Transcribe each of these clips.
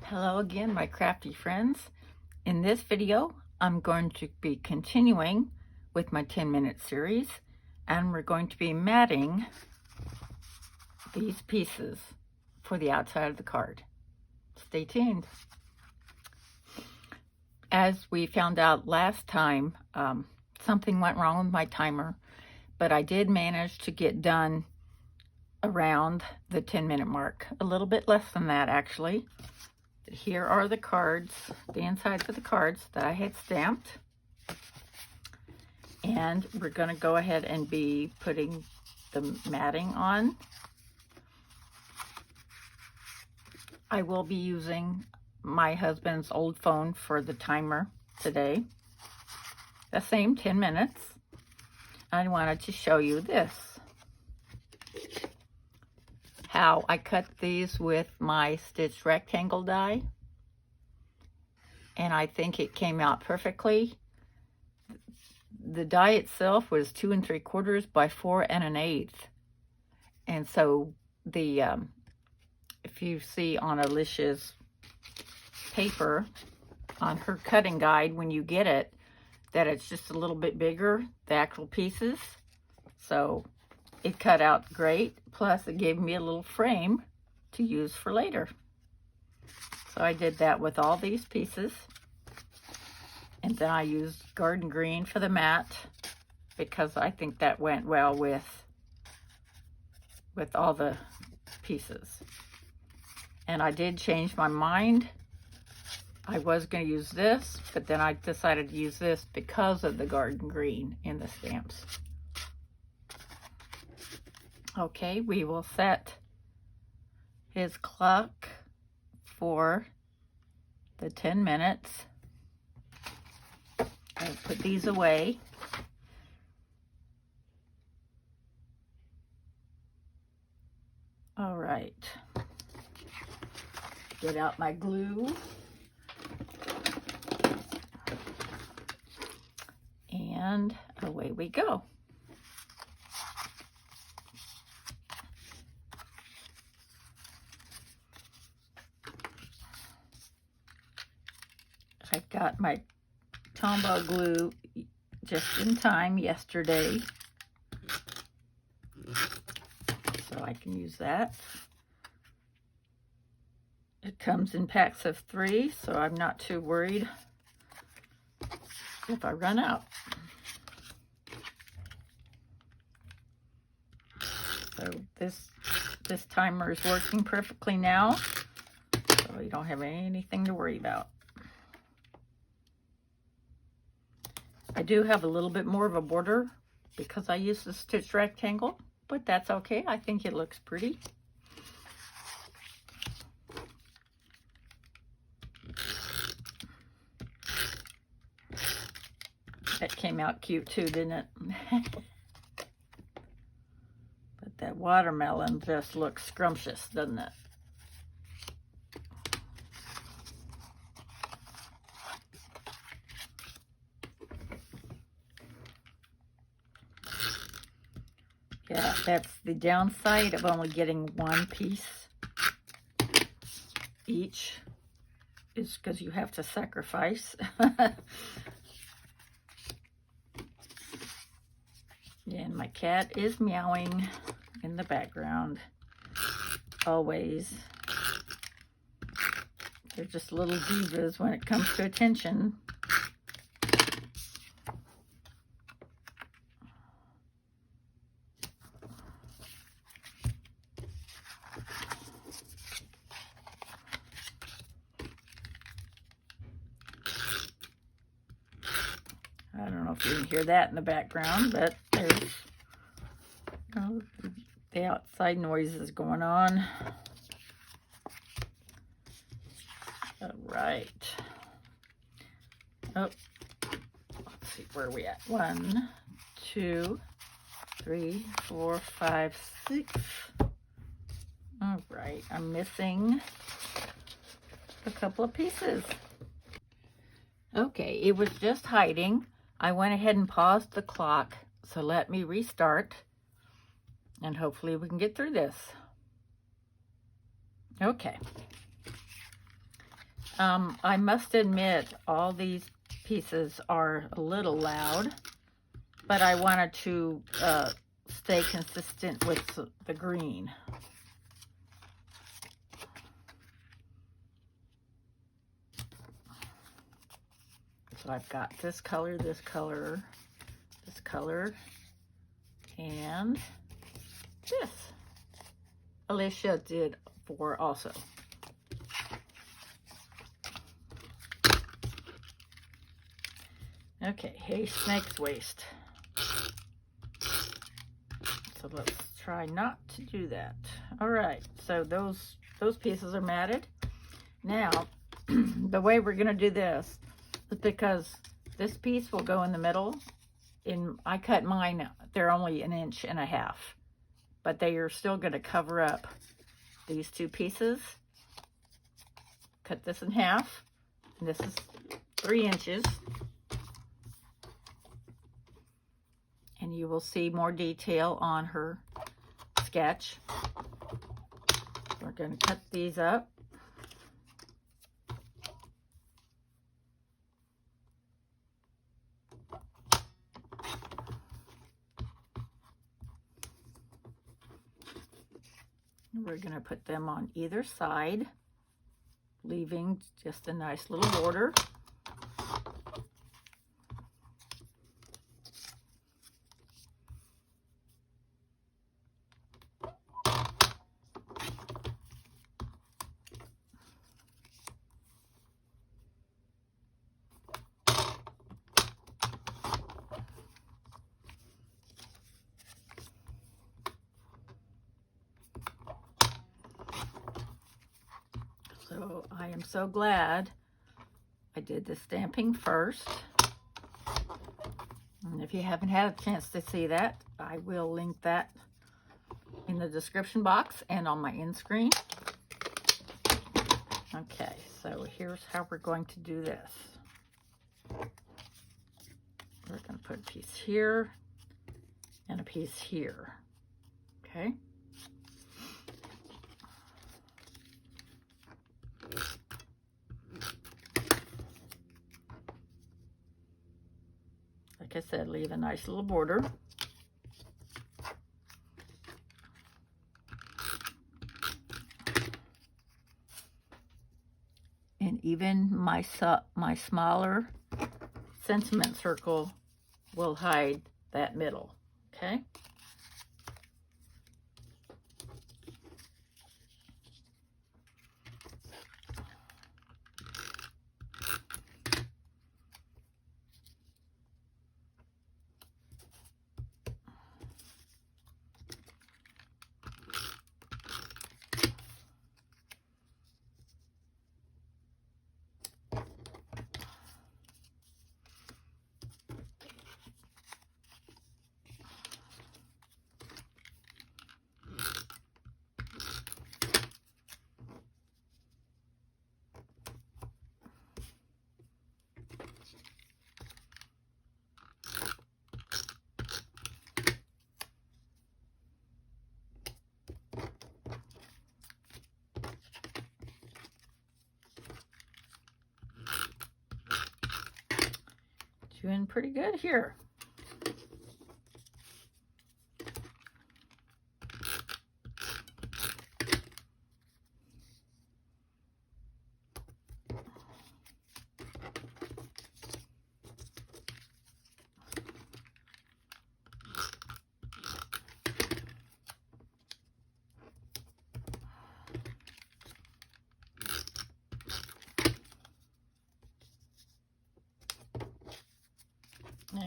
Hello again, my crafty friends. In this video, I'm going to be continuing with my 10-minute series, and we're going to be matting these pieces for the outside of the card. Stay tuned. As we found out last time, something went wrong with my timer, but I did manage to get done around the 10-minute mark. A little bit less than that, actually. Here are the cards, the insides of the cards that I had stamped. And we're going to go ahead and be putting the matting on. I will be using my husband's old phone for the timer today. The same 10 minutes. I wanted to show you this. How I cut these with my stitched rectangle die, and I think it came out perfectly. The die itself was 2 3/4 by 4 1/8, and so the if you see on Alicia's paper on her cutting guide when you get it, that it's just a little bit bigger, the actual pieces, so it cut out great. Plus it gave me a little frame to use for later. So I did that with all these pieces. And then I used garden green for the mat because I think that went well with all the pieces. And I did change my mind. I was going to use this, but then I decided to use this because of the garden green in the stamps. Okay, we will set his clock for the 10 minutes. I'll put these away. All right. Get out my glue. And away we go. I got my Tombow glue just in time yesterday, so I can use that. It comes in packs of 3, so I'm not too worried if I run out. So this timer is working perfectly now, so you don't have anything to worry about. I do have a little bit more of a border because I use the stitched rectangle, but that's okay. I think it looks pretty. That came out cute too, didn't it? But that watermelon just looks scrumptious, doesn't it? Yeah, that's the downside of only getting one piece each, is because you have to sacrifice. And my cat is meowing in the background, always. They're just little divas when it comes to attention. I don't know if you can hear that in the background, but there's the outside noises going on. All right. Oh, let's see, where are we at? 1, 2, 3, 4, 5, 6. All right, I'm missing a couple of pieces. Okay, it was just hiding. I went ahead and paused the clock, so let me restart, and hopefully we can get through this. Okay. I must admit, all these pieces are a little loud, but I wanted to stay consistent with the green. So I've got this color, this color, this color, and this. Alicia did 4 also. Okay, hey, snake's waist. So let's try not to do that. All right, so those pieces are matted. Now, the way we're gonna do this is because this piece will go in the middle. I cut mine, they're only 1.5 inches, but they are still gonna cover up these 2 pieces. Cut this in half, and this is 3 inches. And you will see more detail on her sketch. We're going to cut these up. We're going to put them on either side, leaving just a nice little border. So I am so glad I did the stamping first. And if you haven't had a chance to see that, I will link that in the description box and on my end screen. Okay, so here's how we're going to do this. We're going to put a piece here and a piece here. Okay. Like I said, leave a nice little border. And even my smaller sentiment circle will hide that middle, okay? Doing pretty good here.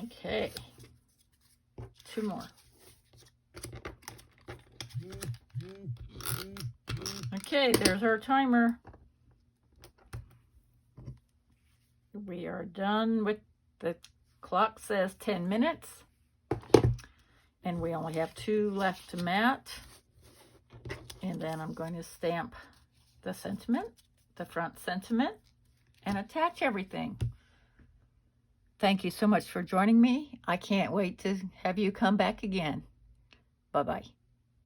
Okay, 2 more. Okay, there's our timer. We are done with, the clock says 10 minutes, and we only have 2 left to mat. And then I'm going to stamp the sentiment, the front sentiment, and attach everything. Thank you so much for joining me. I can't wait to have you come back again. Bye-bye.